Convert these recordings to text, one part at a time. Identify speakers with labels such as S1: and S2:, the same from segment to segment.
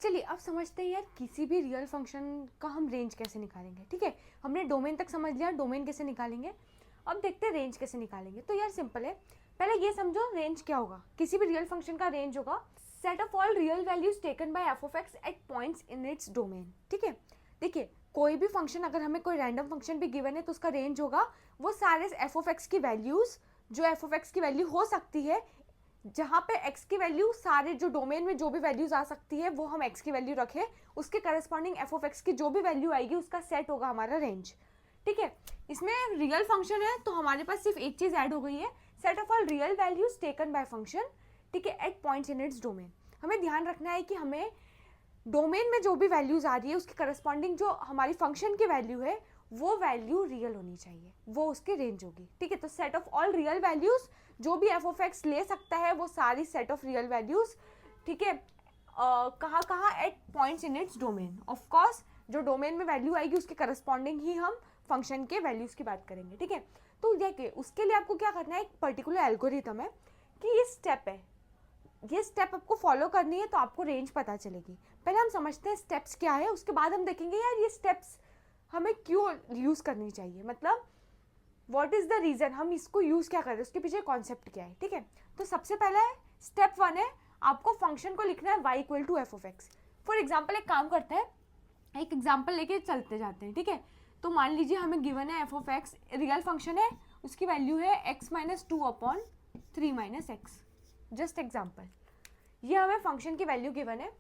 S1: चलिए अब समझते हैं यार किसी भी रियल फंक्शन का हम रेंज कैसे निकालेंगे। ठीक है, हमने डोमेन तक समझ लिया, डोमेन कैसे निकालेंगे। अब देखते हैं रेंज कैसे निकालेंगे। तो यार सिंपल है, पहले ये समझो रेंज क्या होगा। किसी भी रियल फंक्शन का रेंज होगा set of all real values taken by f of x at points in its domain. ठीक है, देखिए कोई भी फंक्शन, अगर हमें कोई रैंडम फंक्शन भी गिवन है तो उसका रेंज होगा वो सारे एफ ऑफ एक्स की वैल्यूज, जो एफ ऑफ एक्स की वैल्यू हो सकती है, जहाँ पे x की वैल्यू सारे जो डोमेन में जो भी वैल्यूज आ सकती है वो हम x की वैल्यू रखें, उसके करस्पॉन्डिंग f ऑफ x की जो भी वैल्यू आएगी उसका सेट होगा हमारा रेंज। ठीक है, इसमें रियल फंक्शन है तो हमारे पास सिर्फ एक चीज ऐड हो गई है, set of all real values taken by function. ठीक है, at points in its domain. हमें ध्यान रखना है कि हमें डोमेन में जो भी वैल्यूज आ रही है उसके करस्पॉन्डिंग जो हमारी फंक्शन की वैल्यू है वो वैल्यू रियल होनी चाहिए, वो उसकी रेंज होगी। ठीक है, तो set of all real values जो भी एफ ऑफ एक्स ले सकता है वो सारी सेट ऑफ रियल वैल्यूज। ठीक है, कहाँ कहाँ at points in its domain. Of course जो डोमेन में वैल्यू आएगी उसके करस्पॉन्डिंग ही हम फंक्शन के वैल्यूज की बात करेंगे। ठीक है, तो देखिए उसके लिए आपको क्या करना है, एक पर्टिकुलर एल्गोरिथम है कि ये स्टेप है, ये स्टेप आपको फॉलो करनी है तो आपको रेंज पता चलेगी। पहले हम समझते हैं स्टेप्स क्या है, उसके बाद हम देखेंगे यार ये स्टेप्स हमें क्यों यूज़ करनी चाहिए, मतलब व्हाट इज़ द रीज़न हम इसको यूज़ क्या कर रहे हैं, उसके पीछे कॉन्सेप्ट क्या है। ठीक है, तो सबसे पहला है स्टेप 1 है आपको फंक्शन को लिखना है y equal to f of x. For example एक काम करते हैं, एक एग्जाम्पल लेके चलते जाते हैं। ठीक है, तो मान लीजिए हमें गिवन है f of x, real function है, उसकी वैल्यू है x minus 2 upon 3 minus x. Just example, ये हमें फंक्शन की वैल्यू गिवन है।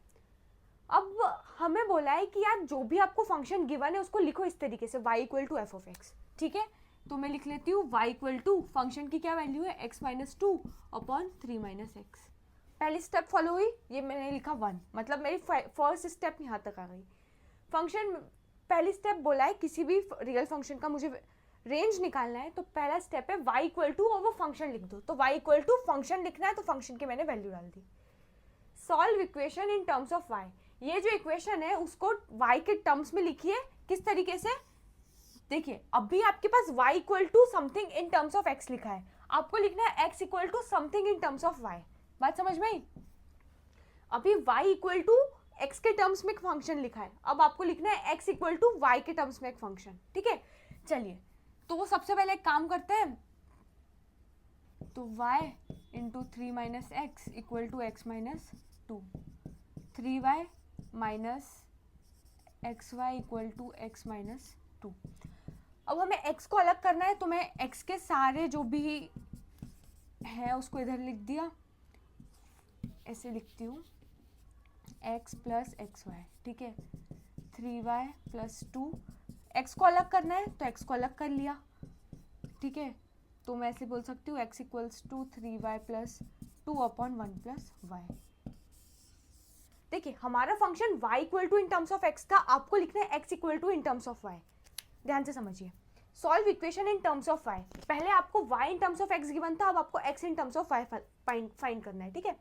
S1: अब हमें बोला है कि यार जो भी आपको फंक्शन गिवन है उसको लिखो इस तरीके से y equal to f of x. ठीक है, तो मैं लिख लेती हूँ y इक्वल टू फंक्शन की क्या वैल्यू है x minus 2 upon 3 minus x. पहली स्टेप फॉलो हुई, ये मैंने लिखा 1, मतलब मेरी फर्स्ट स्टेप यहाँ तक आ गई। फंक्शन पहली स्टेप बोला है किसी भी रियल फंक्शन का मुझे रेंज निकालना है, तो पहला स्टेप है y इक्वल टू और वो फंक्शन लिख दो। तो y इक्वल टू फंक्शन लिखना है तो फंक्शन की मैंने वैल्यू डाल दी। Solve equation in terms of y, ये जो इक्वेशन है उसको y के टर्म्स में लिखिए। किस तरीके से, देखिए अभी आपके पास y equal to something in terms of x लिखा है, आपको लिखना है x equal to something in terms of y। बात समझ में आई? अभी y इक्वल टू x के टर्म्स में एक फंक्शन लिखा है, अब आपको लिखना है x इक्वल टू y के टर्म्स में एक फंक्शन। ठीक है, चलिए तो वो सबसे पहले एक काम करते हैं, तो y into 3 minus x equal to x minus 2, 3y minus x y equal to x minus 2। अब हमें x को अलग करना है तो मैं x के सारे जो भी है उसको इधर लिख दिया, ऐसे लिखती हूँ x प्लस एक्स वाई। ठीक है, 3y प्लस 2, x को अलग करना है तो x को अलग कर लिया। ठीक है, तो मैं ऐसे बोल सकती हूँ x equals to 3y plus 2 upon 1 plus y. देखिए हमारा function y equal to in terms of x था, आपको लिखना है x equal to in terms of y। ध्यान से समझिए, solve equation in terms of y। पहले आपको y in terms of x given था, अब आपको x in terms of y find करना है। ठीक है,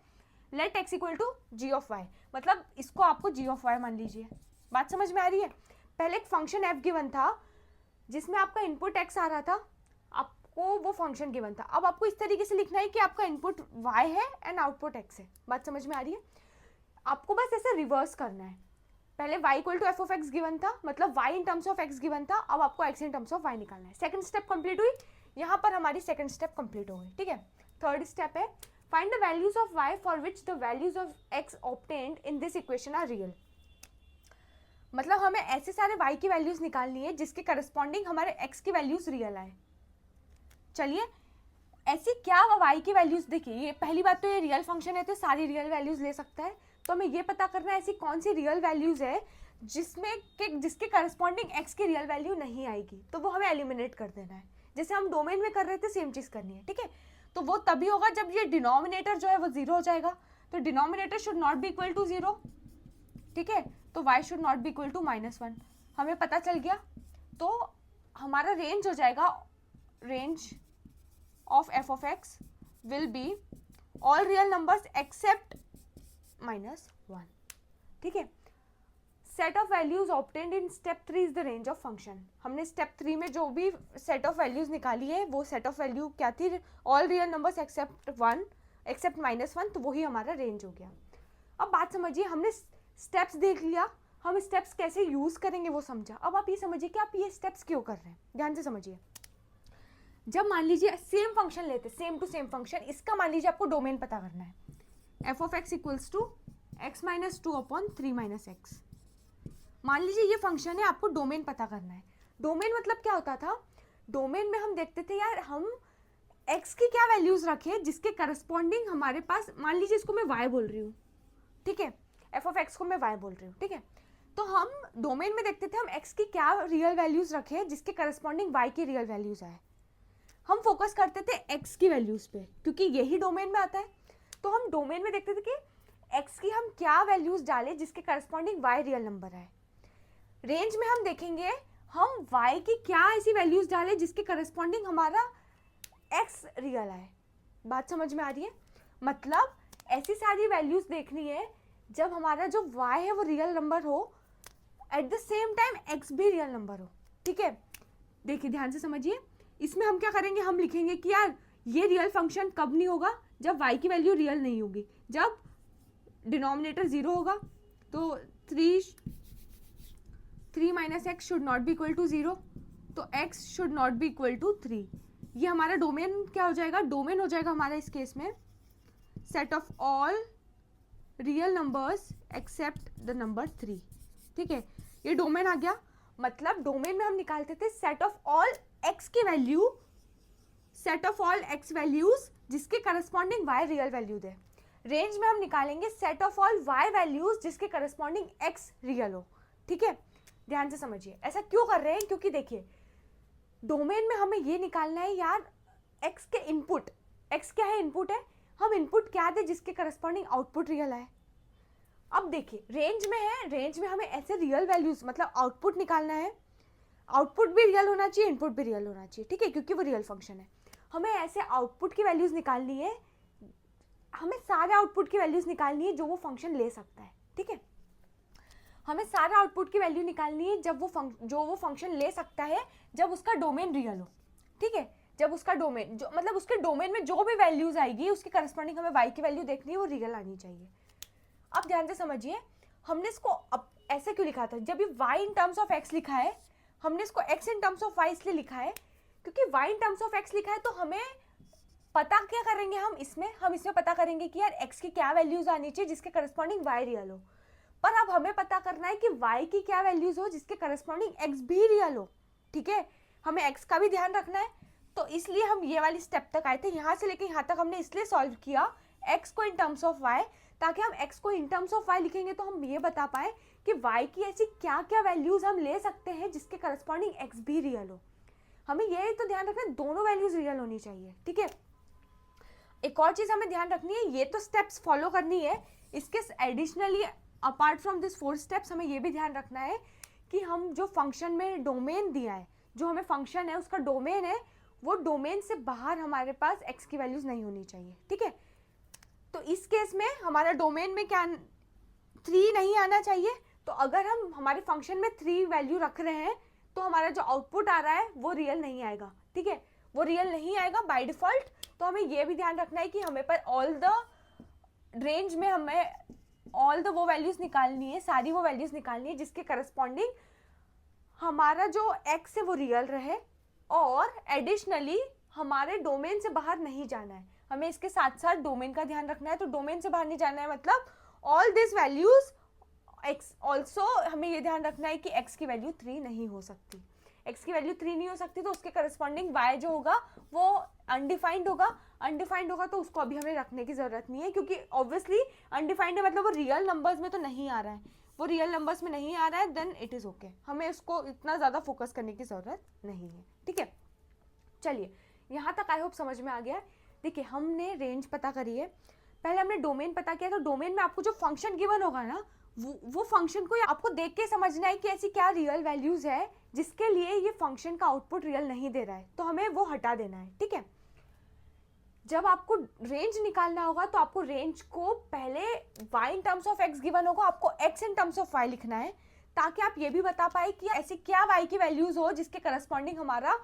S1: let x equal to g of y, मतलब इसको आपको g ऑफ y मान लीजिए। बात समझ में आ रही है? पहले एक फंक्शन f गिवन था जिसमें आपका इनपुट x आ रहा था, आपको वो फंक्शन गिवन था। अब आपको इस तरीके से लिखना है कि आपका इनपुट y है एंड आउटपुट x है। बात समझ में आ रही है? आपको बस ऐसे रिवर्स करना है, पहले y equal to f of x given था, मतलब y in terms of x given था, अब आपको x in terms of y निकालना है। सेकंड स्टेप कंप्लीट हुई, यहाँ पर हमारी सेकंड स्टेप कंप्लीट हो गई। ठीक है, थर्ड स्टेप है find the values of y for which the values of x obtained in this equation are real. मतलब हमें ऐसे सारे y की वैल्यूज निकालनी है जिसके करस्पॉन्डिंग हमारे x की वैल्यूज रियल आए। चलिए ऐसी क्या y की वैल्यूज, देखिए ये पहली बात तो ये रियल फंक्शन है तो सारी रियल वैल्यूज ले सकता है, तो हमें ये पता करना है ऐसी कौन सी रियल वैल्यूज है जिसके करस्पॉन्डिंग x की रियल वैल्यू नहीं आएगी, तो वो हमें एलिमिनेट कर देना है। जैसे हम डोमेन में कर रहे थे सेम चीज करनी है। ठीक है, तो वो तभी होगा जब ये डिनोमिनेटर जो है वो 0 हो जाएगा, तो denominator should not be equal to 0। ठीक है, तो y should not be equal to -1, हमें पता चल गया। तो हमारा रेंज हो जाएगा, range of f of x will be all real numbers except -1। ठीक है, set of values obtained in step 3 is the range of function. हमने स्टेप 3 में जो भी सेट ऑफ वैल्यूज निकाली है वो सेट ऑफ वैल्यू क्या थी, ऑल रियल नंबर्स एक्सेप्ट -1, तो वही हमारा रेंज हो गया। अब बात समझिए, हमने स्टेप्स देख लिया, हम स्टेप्स कैसे यूज़ करेंगे वो समझा। अब आप ये समझिए कि आप ये स्टेप्स क्यों कर रहे हैं, ध्यान से समझिए। जब मान लीजिए सेम फंक्शन लेते, सेम टू सेम फंक्शन, इसका मान लीजिए आपको डोमेन पता करना है, f of x equals to x minus 2 upon 3 minus x. मान लीजिए ये फंक्शन है, आपको डोमेन पता करना है। डोमेन मतलब क्या होता था, डोमेन में हम देखते थे यार हम x की क्या वैल्यूज रखे जिसके करस्पॉन्डिंग हमारे पास, मान लीजिए इसको मैं y बोल रही हूँ, ठीक है, f ऑफ x को मैं y बोल रही हूँ, ठीक है। तो हम डोमेन में देखते थे हम x की क्या रियल वैल्यूज रखे जिसके करस्पॉन्डिंग y की रियल वैल्यूज आए। हम फोकस करते थे x की वैल्यूज पे क्योंकि यही डोमेन में आता है। तो हम डोमेन में देखते थे कि x की हम क्या वैल्यूज डालें जिसके करस्पॉन्डिंग y रियल नंबर आए। रेंज में हम देखेंगे हम y की क्या ऐसी वैल्यूज डालें जिसके करस्पॉन्डिंग हमारा x रियल आए। बात समझ में आ रही है? मतलब ऐसी सारी वैल्यूज देखनी है जब हमारा जो y है वो रियल नंबर हो, at the same time x भी रियल नंबर हो, ठीक है। देखिए ध्यान से समझिए, इसमें हम क्या करेंगे, हम लिखेंगे कि यार ये रियल फंक्शन कब नहीं होगा, जब y की वैल्यू रियल नहीं होगी, जब डिनोमिनेटर 0 होगा। तो 3 minus x should not be equal to 0, तो x should not be equal to 3। ये हमारा डोमेन क्या हो जाएगा, डोमेन हो जाएगा हमारा इस केस में set of all real numbers accept the number 3, ठीक है। ये डोमेन आ गया। मतलब डोमेन में हम निकालते थे सेट ऑफ ऑल x की value, set of all x values जिसके करस्पॉन्डिंग y रियल वैल्यू दे। रेंज में हम निकालेंगे set of all y values जिसके करस्पॉन्डिंग x रियल हो, ठीक है। ध्यान से समझिए, ऐसा क्यों कर रहे हैं, क्योंकि देखिए डोमेन में हमें ये निकालना है यार x के इनपुट, x क्या है, इनपुट है, हम इनपुट क्या दे जिसके करस्पॉन्डिंग आउटपुट रियल आए। अब देखिए रेंज में है, रेंज में हमें ऐसे रियल वैल्यूज मतलब आउटपुट निकालना है, आउटपुट भी रियल होना चाहिए, इनपुट भी रियल होना चाहिए, ठीक है, क्योंकि वो रियल फंक्शन है। हमें ऐसे आउटपुट की वैल्यूज निकालनी है, हमें सारे आउटपुट की वैल्यूज निकालनी है जो वो फंक्शन ले सकता है, ठीक है। हमें सारे आउटपुट की वैल्यू निकालनी है जब जो वो फंक्शन ले सकता है जब उसका डोमेन रियल हो, ठीक है। जब उसका डोमेन जो मतलब उसके डोमेन में जो भी वैल्यूज आएगी उसके करस्पॉन्डिंग हमें y की वैल्यू देखनी है, वो रियल आनी चाहिए। अब ध्यान से समझिए, हमने इसको अब ऐसे क्यों लिखा था, जब ये y in terms of x लिखा है, हमने इसको x in terms of y इसलिए लिखा है क्योंकि y in terms of x लिखा है। तो हमें पता क्या करेंगे, हम इसमें पता करेंगे कि यार x की क्या वैल्यूज आनी चाहिए जिसके करस्पॉन्डिंग y रियल हो। पर अब हमें पता करना है कि y की क्या वैल्यूज हो जिसके करस्पॉन्डिंग x भी रियल हो, ठीक है। हमें x का भी ध्यान रखना है, तो इसलिए हम ये वाली स्टेप तक आए थे। यहाँ से लेके यहाँ तक हमने इसलिए सॉल्व किया x को इन टर्म्स ऑफ y, ताकि हम x को इन टर्म्स ऑफ y लिखेंगे तो हम ये बता पाए कि y की ऐसी क्या क्या वैल्यूज हम ले सकते हैं जिसके करस्पॉन्डिंग x भी रियल हो। हमें ये तो ध्यान रखना है दोनों वैल्यूज रियल होनी चाहिए, ठीक है। एक और चीज़ हमें ध्यान रखनी है, ये तो स्टेप्स फॉलो करनी है, इसके additionally apart from this 4 steps हमें ये भी ध्यान रखना है कि हम जो फंक्शन में डोमेन दिया है, जो हमें फंक्शन है उसका डोमेन है, वो डोमेन से बाहर हमारे पास x की वैल्यूज नहीं होनी चाहिए, ठीक है। तो इस केस में हमारा डोमेन में क्या 3 नहीं आना चाहिए। तो अगर हम हमारे फंक्शन में 3 वैल्यू रख रहे हैं तो हमारा जो आउटपुट आ रहा है वो रियल नहीं आएगा, ठीक है, वो रियल नहीं आएगा बाय डिफॉल्ट। तो हमें ये भी ध्यान रखना है कि हमें पर ऑल द रेंज में हमें ऑल द वो वैल्यूज निकालनी है, सारी वो वैल्यूज निकालनी है जिसके करस्पॉन्डिंग हमारा जो x है वो रियल रहे, और एडिशनली हमारे डोमेन से बाहर नहीं जाना है। हमें इसके साथ साथ डोमेन का ध्यान रखना है, तो डोमेन से बाहर नहीं जाना है मतलब all this values x also हमें ये ध्यान रखना है कि x की वैल्यू 3 नहीं हो सकती, x की वैल्यू 3 नहीं हो सकती, तो उसके करस्पॉन्डिंग y जो होगा वो अनडिफाइंड होगा। अनडिफाइंड होगा तो उसको अभी हमें रखने की ज़रूरत नहीं है, क्योंकि ऑब्वियसली अनडिफाइंड है मतलब वो रियल नंबर्स में तो नहीं आ रहा है, वो रियल नंबर्स में नहीं आ रहा है, देन इट इज़ ओके, हमें उसको इतना ज़्यादा फोकस करने की ज़रूरत नहीं है, ठीक है। चलिए यहाँ तक आई होप समझ में आ गया। देखिए हमने रेंज पता करी है, पहले हमने डोमेन पता किया। तो डोमेन में आपको जो फंक्शन गिवन होगा ना, वो फंक्शन को आपको देख के समझना है कि ऐसी क्या रियल वैल्यूज है जिसके लिए ये फंक्शन का आउटपुट रियल नहीं दे रहा है, तो हमें वो हटा देना है, ठीक है। जब आपको रेंज निकालना होगा तो आपको रेंज को पहले y in terms of x given होगा, आपको x in terms of y लिखना है, ताकि आप ये भी बता पाए कि ऐसी क्या y की वैल्यूज हो जिसके करस्पॉन्डिंग हमारा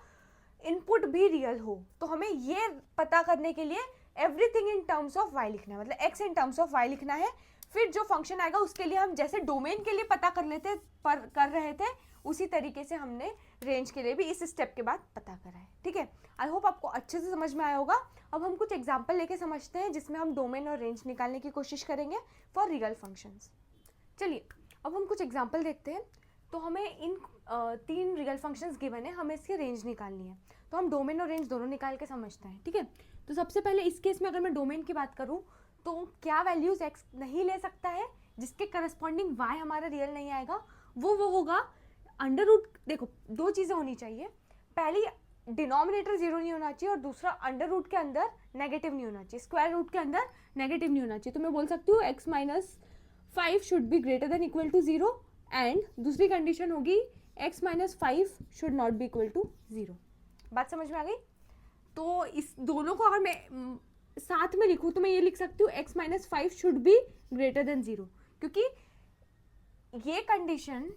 S1: इनपुट भी रियल हो। तो हमें ये पता करने के लिए everything in terms of y लिखना है, मतलब x in terms of y लिखना है, फिर जो फंक्शन आएगा उसके लिए हम जैसे डोमेन के लिए पता कर रहे थे उसी तरीके से हमने रेंज के लिए भी इस स्टेप के बाद पता करा है। ठीक है, आई होप आपको अच्छे से समझ में आया होगा। अब हम कुछ एग्जाम्पल लेके समझते हैं जिसमें हम डोमेन और रेंज निकालने की कोशिश करेंगे फॉर रियल फंक्शंस। चलिए अब हम कुछ एग्जाम्पल देखते हैं। तो हमें इन 3 रियल फंक्शंस गिवन है, हमें इसकी रेंज निकालनी है। तो हम डोमेन और रेंज दोनों निकाल के समझते हैं। ठीक है, तो सबसे पहले इस केस में अगर मैं डोमेन की बात करूँ तो क्या वैल्यूज x नहीं ले सकता है जिसके करस्पॉन्डिंग y हमारा रियल नहीं आएगा, वो होगा अंडर रूट। देखो 2 चीज़ें होनी चाहिए, पहली डिनोमिनेटर 0 नहीं होना चाहिए और दूसरा अंडर रूट के अंदर नेगेटिव नहीं होना चाहिए, स्क्वायर रूट के अंदर नेगेटिव नहीं होना चाहिए। तो मैं बोल सकती हूँ x minus 5 should be greater than equal to 0 and दूसरी कंडीशन होगी x minus 5 should not be equal to 0। बात समझ में आ गई? तो इस दोनों को अगर मैं साथ में लिखूँ तो मैं ये लिख सकती हूँ x minus 5 should be greater than 0, क्योंकि ये कंडीशन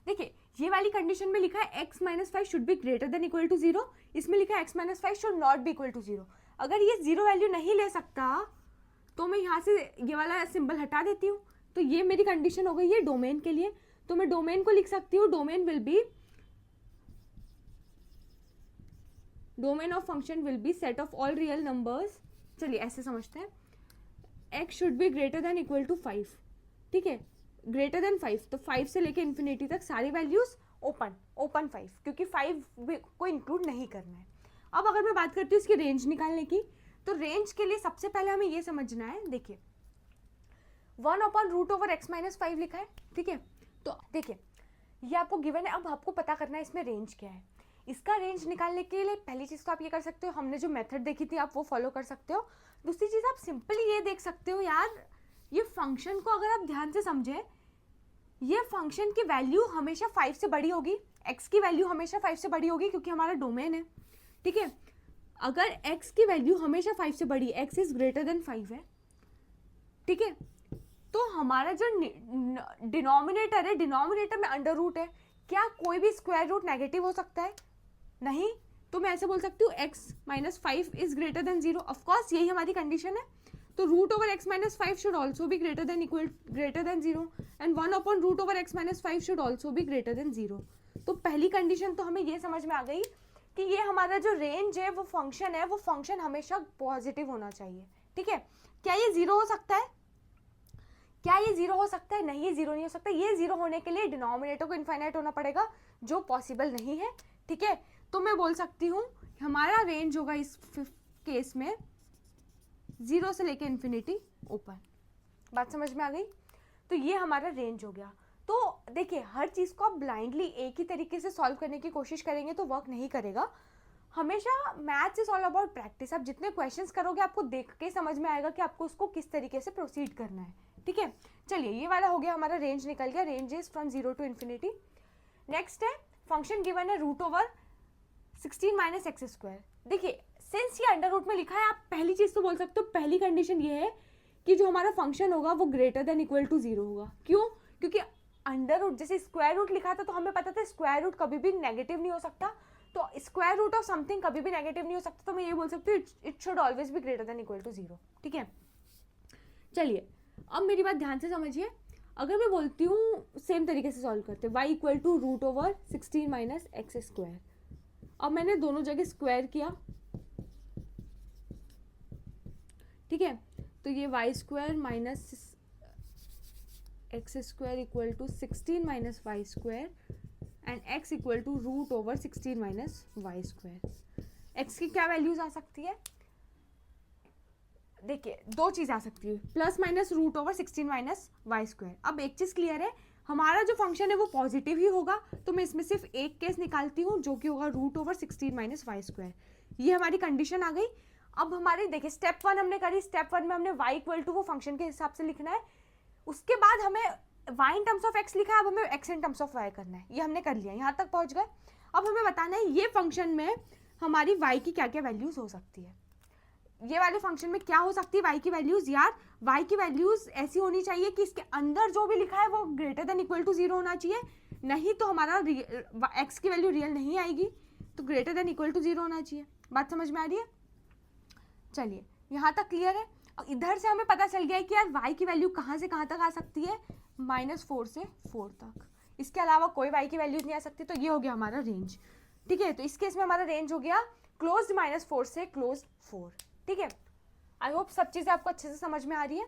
S1: देखिए ये वाली कंडीशन में लिखा है x minus 5 should be greater than equal to 0, इसमें लिखा है x minus 5 should not be equal to 0। अगर ये 0 वैल्यू नहीं ले सकता तो मैं यहाँ से ये वाला सिंबल हटा देती हूँ। तो ये मेरी कंडीशन हो गई है डोमेन के लिए। तो मैं डोमेन को लिख सकती हूँ, domain will be, domain of function will be set of all real numbers. चलिए ऐसे समझते हैं, x should be greater than equal to 5। ठीक है, ग्रेटर देन 5, तो 5 से लेके इन्फिनिटी तक सारी वैल्यूज ओपन 5, क्योंकि 5 को इंक्लूड नहीं करना है। अब अगर मैं बात करती हूँ इसकी रेंज निकालने की, तो रेंज के लिए सबसे पहले हमें ये समझना है, देखिए 1/√x माइनस 5 लिखा है। ठीक है, तो देखिए ये आपको गिवन है, अब आपको पता करना है इसमें रेंज क्या है। इसका रेंज निकालने के लिए पहली चीज़ तो आप ये कर सकते हो, हमने जो मेथड देखी थी आप वो फॉलो कर सकते हो। दूसरी चीज़ आप सिंपली ये देख सकते हो, यार ये फंक्शन को अगर आप ध्यान से समझें, ये फंक्शन की वैल्यू हमेशा 5 से बड़ी होगी, x की वैल्यू हमेशा 5 से बड़ी होगी क्योंकि हमारा डोमेन है। ठीक है, अगर x की वैल्यू हमेशा 5 से बड़ी, x इज ग्रेटर देन 5 है, ठीक है, तो हमारा जो डिनोमिनेटर है, डिनोमिनेटर में अंडर रूट है, क्या कोई भी स्क्वायर रूट नेगेटिव हो सकता है? नहीं। तो मैं ऐसे बोल सकती हूँ x minus 5 is greater than 0। Of course यही हमारी कंडीशन है। तो root over x minus 5 should also be greater than 0 and 1/√x minus 5 should also be greater than 0। तो पहली कंडीशन तो हमें ये समझ में आ गई कि ये हमारा जो रेंज है, वो फंक्शन हमेशा पॉजिटिव होना चाहिए। ठीक है, क्या ये 0 हो सकता है? नहीं, ये 0 नहीं हो सकता। ये 0 होने के लिए डिनोमिनेटर को इनफाइनाइट होना पड़ेगा, जो पॉसिबल नहीं है। ठीक है, तो मैं बोल सकती हूँ हमारा रेंज होगा इस केस में 0 से लेके इन्फिनिटी ओपन। बात समझ में आ गई? तो ये हमारा रेंज हो गया। तो देखिए हर चीज़ को आप ब्लाइंडली एक ही तरीके से सॉल्व करने की कोशिश करेंगे तो वर्क नहीं करेगा। हमेशा maths is all about practice. आप जितने क्वेश्चंस करोगे आपको देख के समझ में आएगा कि आपको उसको किस तरीके से प्रोसीड करना है। ठीक है, चलिए ये वाला हो गया, हमारा रेंज निकल गया। Range is from 0 to infinity. Next है फंक्शन गिवन है √16 माइनस एक्स स्क्वायर। देखिए सिंस ये अंडर रूट में लिखा है, आप पहली चीज़ तो बोल सकते हो, पहली कंडीशन ये है कि जो हमारा फंक्शन होगा वो ग्रेटर देन इक्वल टू 0 होगा। क्यों? क्योंकि अंडर रूट, जैसे स्क्वायर रूट लिखा था तो हमें पता था स्क्वायर रूट कभी भी नेगेटिव नहीं हो सकता, तो स्क्वायर रूट ऑफ समथिंग कभी भी नेगेटिव नहीं हो सकता। तो मैं ये बोल सकती हूँ it should always be greater than equal to 0। ठीक है, चलिए अब मेरी बात ध्यान से समझिए। अगर मैं बोलती हूँ सेम तरीके से सॉल्व करते, y equal to √16 minus x square. अब मैंने दोनों जगह स्क्वायर किया। ठीक है, तो ये y square minus x square equal to 16 minus y square and x equal to √16 minus y square. x की क्या वैल्यूज आ सकती है? देखिए दो चीज़ आ सकती है, plus minus √16 minus y square. अब एक चीज़ क्लियर है, हमारा जो फंक्शन है वो पॉजिटिव ही होगा, तो मैं इसमें सिर्फ एक केस निकालती हूँ जो कि होगा √16 माइनस वाई स्क्वायर। ये हमारी कंडीशन आ गई। अब हमारी देखिए स्टेप 1 हमने करी। स्टेप 1 में हमने y इक्वल टू वो फंक्शन के हिसाब से लिखना है, उसके बाद हमें y in terms of x लिखा है, अब हमें x in terms of y करना है। ये हमने कर लिया, यहाँ तक पहुँच गए। अब हमें बताना है ये फंक्शन में हमारी y की क्या क्या वैल्यूज़ हो सकती है। ये वाले फंक्शन में क्या हो सकती है y की वैल्यूज़? यार y की वैल्यूज़ ऐसी होनी चाहिए कि इसके अंदर जो भी लिखा है वो ग्रेटर देन इक्वल टू 0 होना चाहिए, नहीं तो हमारा x की वैल्यू रियल नहीं आएगी, तो ग्रेटर देन इक्वल टू 0 होना चाहिए। बात समझ में आ रही है? चलिए यहाँ तक क्लियर है। इधर से हमें पता चल गया है कि यार y की वैल्यू कहाँ से कहाँ तक आ सकती है, -4 से 4 तक, इसके अलावा कोई y की वैल्यूज नहीं आ सकती। तो ये हो गया हमारा रेंज, ठीक है। तो इस केस में हमारा रेंज हो गया क्लोज्ड -4 से क्लोज्ड 4, ठीक है। आई होप सब चीज़ें आपको अच्छे से समझ में आ रही है।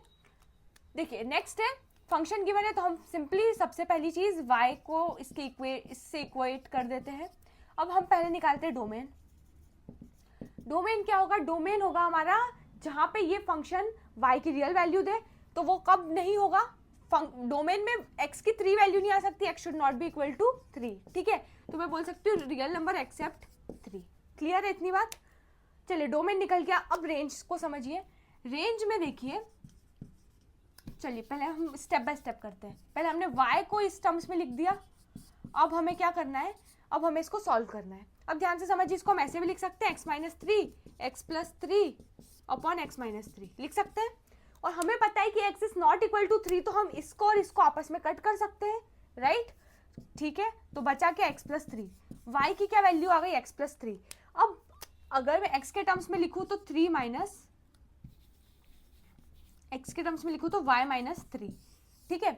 S1: देखिए नेक्स्ट है फंक्शन गिवन है, तो हम सिंपली सबसे पहली चीज़ y को इससे इक्वेट कर देते हैं। अब हम पहले निकालते हैं डोमेन। डोमेन क्या होगा, डोमेन होगा हमारा जहाँ पे ये फंक्शन y की रियल वैल्यू दे, तो वो कब नहीं होगा, डोमेन में x की 3 वैल्यू नहीं आ सकती, x should not be equal to 3, ठीक है। तो मैं बोल सकती हूँ रियल नंबर एक्सेप्ट 3। क्लियर है इतनी बात? चलिए डोमेन निकल गया, अब रेंज को समझिए। रेंज में देखिए, चलिए पहले हम स्टेप बाय स्टेप करते हैं। पहले हमने y को इस टर्म्स में लिख दिया, अब हमें क्या करना है, अब हमें इसको सॉल्व करना है। अब ध्यान से समझिए, इसको हम ऐसे भी लिख सकते हैं x-3 x+3 अपॉन x-3 लिख सकते हैं। और हमें पता है कि x is not equal to 3, तो हम इसको और इसको आपस में कट कर सकते हैं, राइट, ठीक है। तो बचा क्या, x+3, y की क्या वैल्यू आ गई, x+3। अब अगर मैं x के टर्म्स में लिखूं तो 3 माइनस x के टर्म्स में लिखूं तो y-3, ठीक है।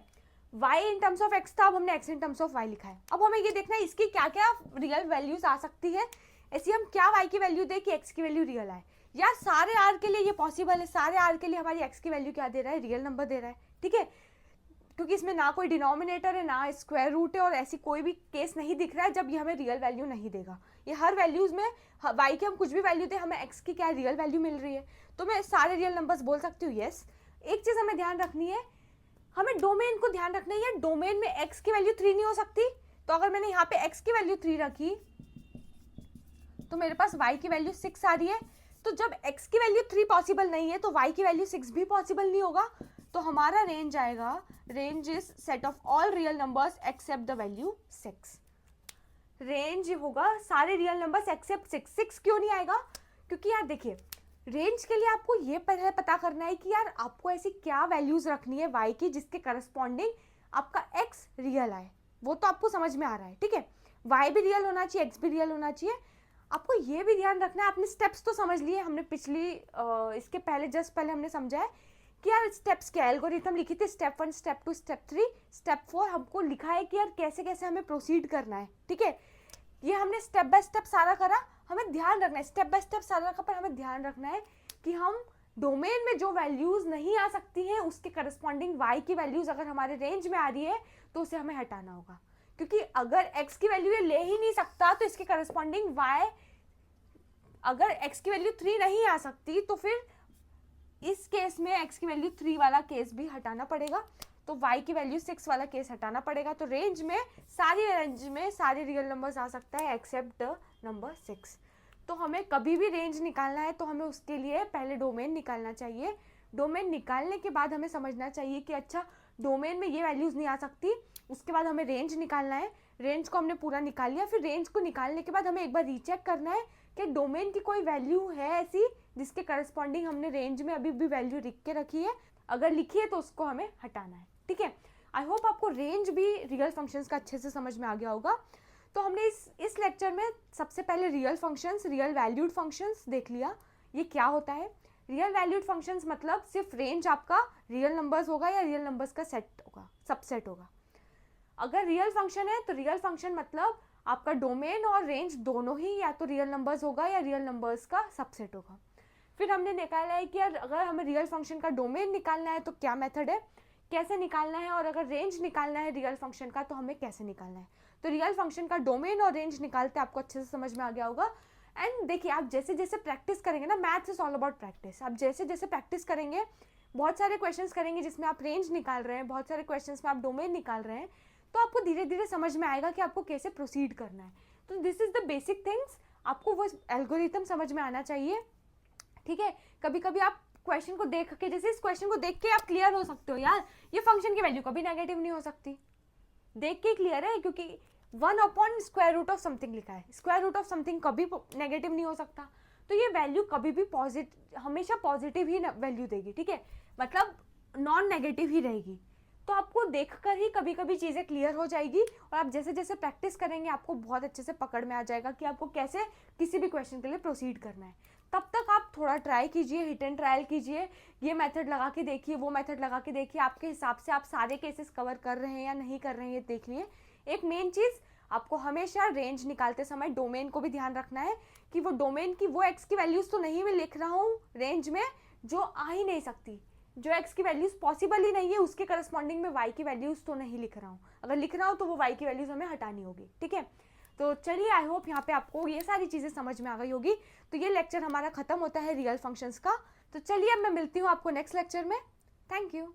S1: y in terms of x था, अब हमने x in terms of y लिखा है। अब हमें ये देखना है इसकी क्या क्या रियल वैल्यूज आ सकती है, ऐसी हम क्या y की वैल्यू दे कि x की वैल्यू रियल आए। यार सारे r के लिए ये पॉसिबल है, सारे r के लिए हमारी x की वैल्यू क्या दे रहा है, रियल नंबर दे रहा है, ठीक है। क्योंकि इसमें ना कोई डिनोमिनेटर है ना स्क्वायर रूट है, और ऐसी कोई भी केस नहीं दिख रहा है जब ये हमें रियल वैल्यू नहीं देगा। ये हर वैल्यूज में y की हम कुछ भी वैल्यू दे, हमें x की क्या रियल वैल्यू मिल रही है, तो मैं सारे रियल नंबर्स बोल सकती हूँ यस। एक चीज़ हमें ध्यान रखनी है, हमें डोमेन को ध्यान रखना है, डोमेन में x की वैल्यू 3 नहीं हो सकती। तो अगर मैंने यहाँ पे x की वैल्यू 3 रखी तो मेरे पास y की वैल्यू 6 आ रही है। तो जब x की वैल्यू 3 पॉसिबल नहीं है तो y की वैल्यू 6 भी पॉसिबल नहीं होगा। तो हमारा रेंज आएगा, range is set of all real numbers accept the value 6। Range होगा सारे रियल नंबर्स एक्सेप्ट 6। 6 क्यों नहीं आएगा, क्योंकि यार देखिए रेंज के लिए आपको ये पहले पता करना है कि यार आपको ऐसी क्या वैल्यूज रखनी है y की जिसके करस्पॉन्डिंग आपका x रियल आए। वो तो आपको समझ में आ रहा है, ठीक है। y भी रियल होना चाहिए, x भी रियल होना चाहिए। आपको ये भी ध्यान रखना है, आपने स्टेप्स तो समझ लिए, हमने पिछली इसके पहले जस्ट पहले हमने समझा है कि यार स्टेप्स क्या, एल्गोरिथम लिखी थी, स्टेप 1 स्टेप 2 स्टेप 3 स्टेप 4, हमको लिखा है कि यार कैसे कैसे हमें प्रोसीड करना है, ठीक है। ये हमने स्टेप बाय स्टेप सारा करा। हमें ध्यान रखना है स्टेप बाय स्टेप सारा का, पर हमें ध्यान रखना है कि हम डोमेन में जो वैल्यूज नहीं आ सकती हैं उसके करस्पॉन्डिंग y की वैल्यूज अगर हमारे रेंज में आ रही है तो उसे हमें हटाना होगा। क्योंकि अगर x की वैल्यू ये ले ही नहीं सकता तो इसके करस्पॉन्डिंग y, अगर x की वैल्यू 3 नहीं आ सकती तो फिर इस केस में x की वैल्यू 3 वाला केस भी हटाना पड़ेगा, तो y की वैल्यू 6 वाला केस हटाना पड़ेगा। तो रेंज में सारे रियल नंबर्स आ सकता है एक्सेप्ट द नंबर 6। तो हमें कभी भी रेंज निकालना है तो हमें उसके लिए पहले डोमेन निकालना चाहिए। डोमेन निकालने के बाद हमें समझना चाहिए कि अच्छा डोमेन में ये वैल्यूज़ नहीं आ सकती, उसके बाद हमें रेंज निकालना है। रेंज को हमने पूरा निकाल लिया, फिर रेंज को निकालने के बाद हमें एक बार रीचेक करना है कि डोमेन की कोई वैल्यू है ऐसी जिसके करस्पॉन्डिंग हमने रेंज में अभी भी वैल्यू लिख के रखी है। अगर लिखी है तो उसको हमें हटाना है, ठीक है। आई होप आपको रेंज भी रियल फंक्शंस का अच्छे से समझ में आ गया होगा। तो हमने इस लेक्चर में सबसे पहले real functions, real valued functions देख लिया। ये क्या होता है, रियल वैल्यूड फंक्शंस मतलब सिर्फ रेंज आपका रियल नंबर्स होगा या रियल नंबर्स का सेट होगा, सबसेट होगा। अगर रियल फंक्शन है तो रियल फंक्शन मतलब आपका डोमेन और रेंज दोनों ही या तो रियल नंबर्स होगा या रियल नंबर्स का सबसेट होगा। फिर हमने निकाला है कि यार अगर हमें रियल फंक्शन का डोमेन निकालना है तो क्या मेथड है, कैसे निकालना है, और अगर रेंज निकालना है रियल फंक्शन का तो हमें कैसे निकालना है। तो रियल फंक्शन का डोमेन और रेंज निकालते आपको अच्छे से समझ में आ गया होगा। एंड देखिए आप जैसे जैसे प्रैक्टिस करेंगे ना, maths is all about practice. आप जैसे जैसे प्रैक्टिस करेंगे, बहुत सारे क्वेश्चंस करेंगे जिसमें आप रेंज निकाल रहे हैं, बहुत सारे क्वेश्चंस में आप डोमेन निकाल रहे हैं, तो आपको धीरे धीरे समझ में आएगा कि आपको कैसे प्रोसीड करना है। तो this is the basic things, आपको वो एल्गोरिथम समझ में आना चाहिए, ठीक है। कभी कभी आप क्वेश्चन को देख के, जैसे इस क्वेश्चन को देख के आप क्लियर हो सकते हो यार ये फंक्शन की वैल्यू कभी नेगेटिव नहीं हो सकती, देख के क्लियर है, क्योंकि 1/√ऑफ समथिंग लिखा है, स्क्वायर रूट ऑफ समथिंग कभी नेगेटिव नहीं हो सकता। तो ये वैल्यू कभी भी हमेशा पॉजिटिव ही वैल्यू देगी, ठीक है, मतलब नॉन नेगेटिव ही रहेगी। तो आपको देखकर ही कभी कभी चीज़ें क्लियर हो जाएगी, और आप जैसे जैसे प्रैक्टिस करेंगे आपको बहुत अच्छे से पकड़ में आ जाएगा कि आपको कैसे किसी भी क्वेश्चन के लिए प्रोसीड करना है। तब तक आप थोड़ा ट्राई कीजिए, हिट एंड ट्रायल कीजिए, ये मेथड लगा के देखिए, वो मेथड लगा के देखिए, आपके हिसाब से आप सारे केसेस कवर कर रहे हैं या नहीं कर रहे हैं ये देख लिए। एक मेन चीज़, आपको हमेशा रेंज निकालते समय डोमेन को भी ध्यान रखना है कि वो डोमेन की वो एक्स की वैल्यूज़ तो नहीं मैं लिख रहा हूँ रेंज में जो आ ही नहीं सकती, जो एक्स की वैल्यूज़ पॉसिबल ही नहीं है उसके करस्पॉन्डिंग में वाई की वैल्यूज़ तो नहीं लिख रहा हूँ। अगर लिख रहा हूँ तो वो वाई की वैल्यूज़ हमें हटानी होगी, ठीक है। तो चलिए, आई होप यहाँ पे आपको ये सारी चीज़ें समझ में आ गई होगी। तो ये लेक्चर हमारा खत्म होता है रियल फंक्शंस का। तो चलिए अब मैं मिलती हूँ आपको नेक्स्ट लेक्चर में। Thank you.